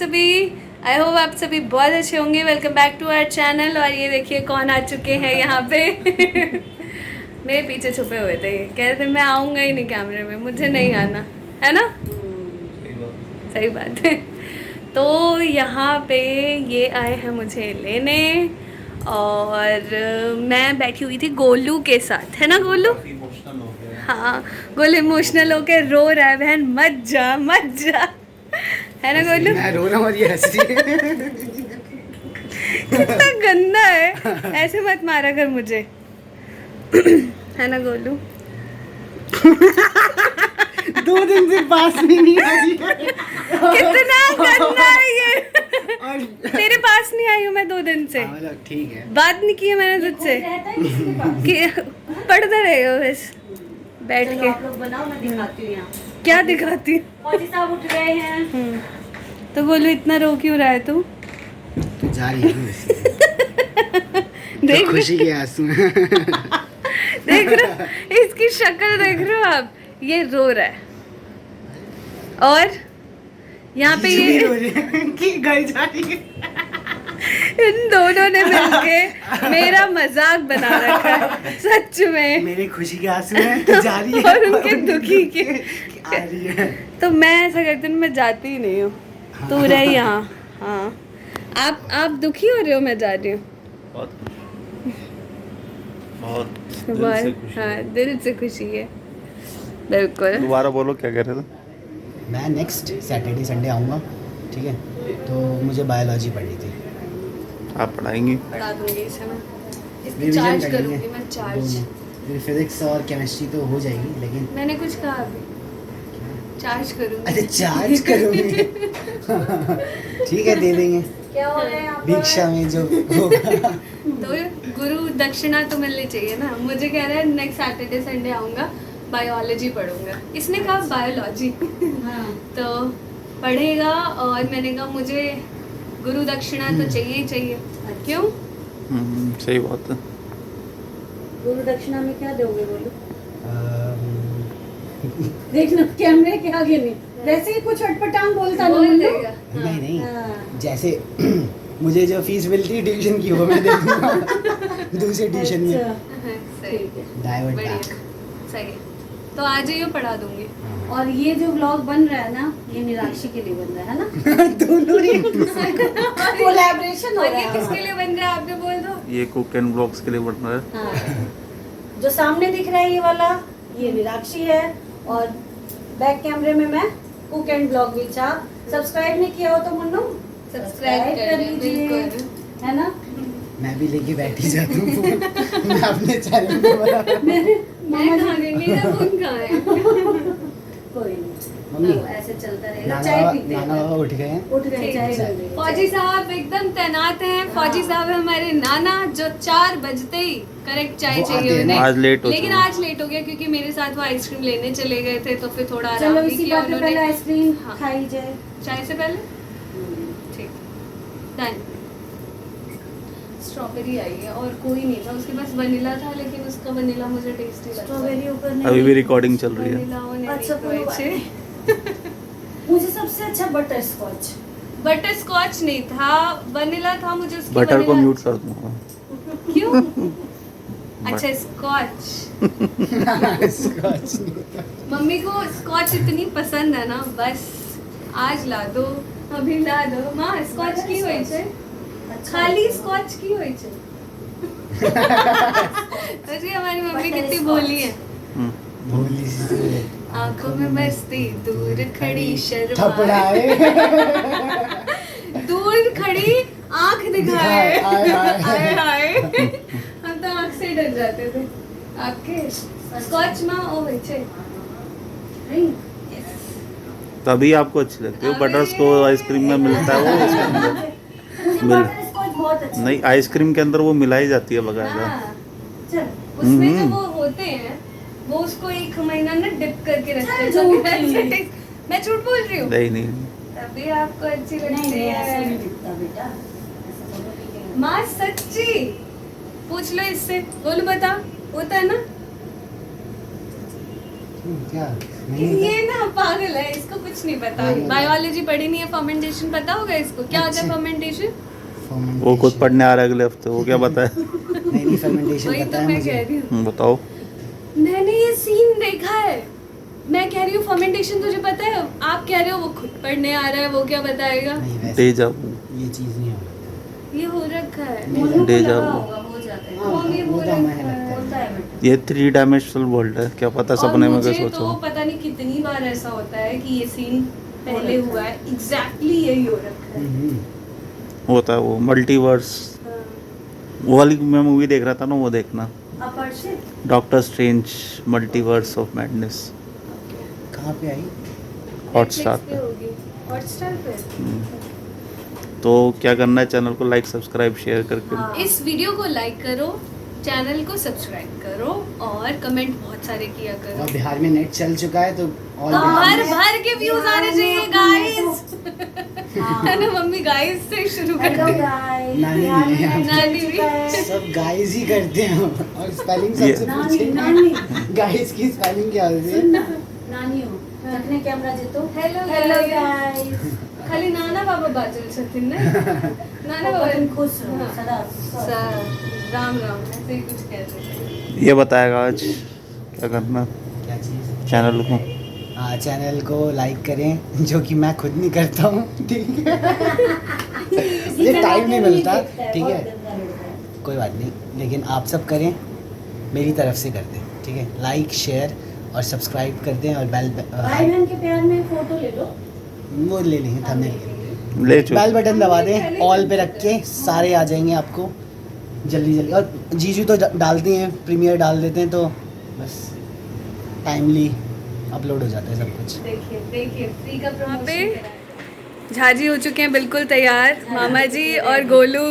सभी। I hope आप सभी बहुत अच्छे होंगे। Welcome back to our channel. और ये देखिए कौन आ चुके हैं यहाँ पे। मेरे पीछे छुपे हुए थे, कह रहे थे मैं आऊँगा ही नहीं कैमरे में, मुझे नहीं आना है ना। सही बात है। तो यहाँ पे ये आए हैं मुझे लेने और मैं बैठी हुई थी गोलू के साथ, है ना गोलू। हाँ, गोलू इमोशनल होके रो रहा है, बहन मत जा मत जा, है ना गोलू। मैं रो रहा हूँ और ये हंस रही है। कितना गंदा है, ऐसे मत मारा कर मुझे। है ना गोलू। 2 दिन से पास में नहीं आई है। कितना गंदा है ये। तेरे पास नहीं आई हूँ मैं 2 दिन से। मतलब ठीक है, बात नहीं की है मैंने तुझसे कि पढ़ते रहे हो बस बैठ के। आप लोग बनाओ, मैं दिखाती हूँ यहाँ। क्या दिखाती। फौजी साहब उठ गए हैं। तो बोलो इतना रो क्यों रहा है तू। तू जा रही है देख खुशी के आंसू हैं। देख रहे इसकी शक्ल देख रहे हो आप, ये रो रहा है। और यहाँ पे ये कि घर जा रही है। इन दोनों ने मिलके मेरा मजाक बना रखा है सच में। मेरी खुशी के आंसू हैं, तू जा रही है। और उनके दुखी के आ रही है। तो मैं ऐसा करती हूँ, मैं जाती ही नहीं हूँ, तू रह यहाँ। हाँ, आप दुखी हो रहे हो, मैं जा रही हूँ। बहुत हाँ, दिल से खुशी है बिल्कुल। दोबारा बोलो क्या कह रहे थे। मैं नेक्स्ट सैटरडे संडे आऊँगा, ठीक है। तो मुझे बायोलॉजी पढ़नी थी। आप पढ़ाएंगी। पढ़ा दूंगी इसे मैं, इसकी रिवीजन चार्ज कर लेंगे करूंगी मैं चार्ज। दोनों। फिर फिजिक्स और केमिस्ट्री तो हो जाएगी, लेकिन मैंने कुछ कहा अभी, चार्ज करूंगी। अच्छा चार्ज करोगे। ठीक है, दे देंगे क्या हो रहा है यहाँ पर? भिक्षा में जो होगा। तो गुरु दक्षिणा तो मिलनी चाहिए ना। मुझे कह रहा है नेक्स्ट सैटरडे संडे आऊँगा, बायोलॉजी पढ़ूंगा। इसने कहा बायोलॉजी। हाँ। तो पढ़ेगा और मैंने कहा मुझे गुरु दक्षिणा तो चाहिए ही चाहिए। क्यों। सही बात है। गुरु दक्षिणा में क्या दोगे बोलो? देखना कैमरे के आगे नहीं, वैसे ही कुछ अटपटांग बोलता ना बोल मुन्नू। देगा। नहीं नहीं, हाँ। जैसे मुझे जो फीस मिलती है ट्यूशन की वो मैं दे दूंगा दूसरे ट्यूशन में। अच्छा, हाँ, सही ठीक है। डाइवर्ट बढ़िया, बैक। सही है। तो आ जाइए, पढ़ा दूंगी। और ये जो व्लॉग बन रहा है ना, ये निराक्षी के लिए बन रहा है ना। दोनों ही कोलैबोरेशन हो और रहा ये है। किसके लिए बन रहा है आपने बोल दो। ये कुक एंड ब्लॉग्स के लिए बन रहा है। हाँ। जो सामने दिख रहा है ये वाला, ये निराक्षी है। और बैक कैमरे में मैं कुक एंड ब्लॉग विच। आप सब्सक्राइब नहीं किया हो तो मुन्नू सब्सक्राइब कर लीजिए, बिल्कुल। है ना। मैं भी लेके बैठी जाता हूँ फोन। मैं अपने चैनल पे बना। मैं कहाँ गई, मेरा फोन कहाँ है। कोई नहीं, मम्मी, तो ऐसे चलता रहेगा। चाय पीते नाना हैं। बाबा उठ गए हैं। उठ गए, चाय ठीक है। कर देंगे। फौजी साहब एकदम तैनात हैं। फौजी साहब है हमारे नाना, जो 4 बजते ही करेक्ट चाय वो आते चाहिए हैं ना। उन्हें। आज लेट हो लेकिन चुके हैं। आज लेट हो गया क्योंकि मेरे साथ वो आइसक्रीम लेने चले गए थे, तो फिर थोड़ा चलो आराम भी इसी किया बात में पहले उन्होंने। आइसक्रीम हाँ। खाई जाए। चाय से पहले ठीक डन। स्ट्रॉबेरी आई है और कोई नहीं था, उसके पास वनीला था, लेकिन उसका वनीला मुझे टेस्टी लगता है। स्ट्रॉबेरी ऊपर नहीं। अभी भी रिकॉर्डिंग चल रही है। वनीला वो नहीं अच्छा, कोई बात अच्छे। मुझे सबसे अच्छा बटर स्कॉच। बटर स्कॉच नहीं था, वनीला था। मुझे उसकी बटर को vanilla- म्यूट कर दूंगा। क्यों। अच्छा स्कॉच। स्कॉच नहीं था। मम्मी को स्कॉच इतनी पसंद है ना, बस आज ला दो, अभी ला दो। माँ स्कॉच की होई छे, खाली स्कॉच की होई छे। अरे हमारी मम्मी कितनी भोली है। भोली सी आंखों में मस्ती, दूर खड़ी शर्मा, थपड़ाए। दूर खड़ी आंख दिखाए। आए, आए। आए हाय, हम तो आंख से डर जाते थे आपके। स्कॉच माँ ओ होई छे। नहीं, तभी आपको अच्छी लगती है। बटर स्कॉच आइसक्रीम में मिलता है वो इसके अंदर। मुझे मिल- बटर स्कॉच बहुत अच्छा। नहीं, आइसक्रीम के अंदर वो मिलाई जाती है बकायदा। हाँ, चल, उसमें जो वो होते हैं, वो उसको 1 महीना ना डिप करके रखते हैं। झूठ तो नहीं। वैसे taste- मैं झूठ बोल रही हूँ। नहीं नहीं, तभी आपको अच्छी नहीं लगती नहीं, ऐसा नहीं है। दिखता बेटा, ऐसा तो नहीं दिखेगा। माँ सच्ची पूछ लो इससे, बोलो बता, होता है ना। क्या नहीं ये ना पागल है, इसको कुछ नहीं पता। बायोलॉजी पढ़ी नहीं है, फर्मेंटेशन पता होगा इसको, क्या होता है अच्छा। फर्मेंटेशन? fermentation? वो खुद पढ़ने आ रहा है अगले हफ्ते, वो क्या बताए? नहीं फर्मेंटेशन वही पता तो है मैं कह मुझे। रही हूँ, बताओ। मैंने ये सीन देखा है। मैं कह रही हूँ फर्मेंटेशन तुझे पता है, आप कह रहे हो वो खुद पढ़ने आ रहा है, वो क्या बताएगा? नहीं वैसे डेजा ये चीज़ नहीं हो ये हो रखा है। नहीं मनु को डेजा लगा वो। होगा, हो जाता है। हाँ, ये वो हो तो रखा हमें है। लगता है। होता है बेटा। ये 3 डायमेंशनल वर्ल्ड है, क्या पता और सपने में क्या मुझे सोचो। तो पता नहीं कितनी बार ऐसा होता है कि ये सीन पहले हुआ है, एग्जैक्टली यही हो रखा है। होता है वो मल्टीवर्स। हाँ। वो वाली मैं मूवी देख रहा था ना, वो देखना, अपरिचित। Doctor strange multiverse of madness, कहाँ पे आई? हॉटस्टार Netflix पे पे। होगी, हॉटस्टार पे। तो क्या करना है, चैनल को लाइक सब्सक्राइब शेयर करके। हाँ। इस वीडियो को लाइक करो, चैनल को सब्सक्राइब करो और कमेंट बहुत सारे किया और करो। बिहार में नेट चल चुका है तो ऑल भर बिहार भर के व्यूज आने चाहिए गाइस। है ना मम्मी, गाइस से शुरू कर हेलो दे। गाइस। नानी बिहार में नहीं है। नेट नानी चल भी। चुका है। सब गाइस ही करते हैं और स्पेलिंग ये- सबसे नानी पूछे नानी गाइस की स्पेलिंग क्या होती है? सुनना नानी हो तकने कैमरा जेतो हेलो हेलो guys। गाइस खाली नाना बाबा बाजल छथिन ना, नाना बाबा तुम खुश रहो हाँ। सदा राम राम ऐसे ही कुछ कहते थे। ये बताएगा आज क्या करना क्या चीज़? चैनल को। हाँ चैनल को लाइक करें, जो कि मैं खुद नहीं करता हूँ, ठीक है? मुझे टाइम नहीं मिलता, ठीक है? कोई बात नहीं, लेकिन आप सब करें, मेरी तरफ से कर दें, ठीक है? लाइक शेयर और सब्सक्राइब कर दें और बेल भाई बहन के प्यार में फोटो ले लो। वो ले लेंगे थंबनेल। ले चुप। बेल बटन दबा दें, ऑल पे रख के सारे आ जाएंगे आपको जल्दी जल्दी। और जीजू तो डालते हैं, प्रीमियर डाल देते हैं, तो बस टाइमली अपलोड हो जाता है सब कुछ। देखिए देखिए फ्री का प्रमोशन। झाजी हो चुके हैं बिल्कुल तैयार, मामा जी और गोलू।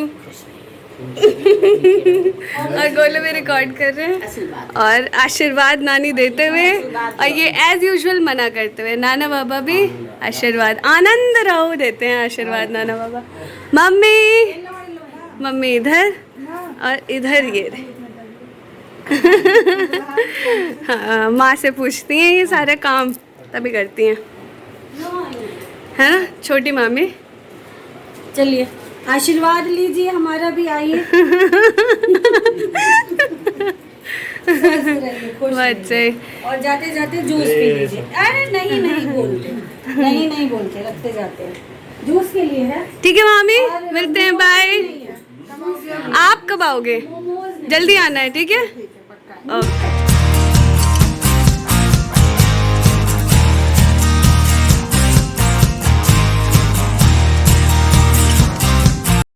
और गोलू भी रिकॉर्ड कर रहे हैं और आशीर्वाद नानी देते हुए और ये एज यूजुअल मना करते हुए। नाना बाबा भी आशीर्वाद, आनंद रहो देते हैं आशीर्वाद नाना बाबा। मम्मी मम्मी इधर और इधर ये रहे। हाँ, माँ से पूछती हैं ये सारे काम तभी करती हैं, है ना छोटी मामी। चलिए आशीर्वाद लीजिए हमारा भी, आइए। बच्चे और जाते जाते जूस पी लीजिए। अरे नहीं नहीं बोलते, नहीं बोलते, रखते जाते हैं जूस के लिए है। ठीक है मामी, मिलते हैं, बाय। आप कब आओगे? जल्दी आना है, ठीक है? ओके।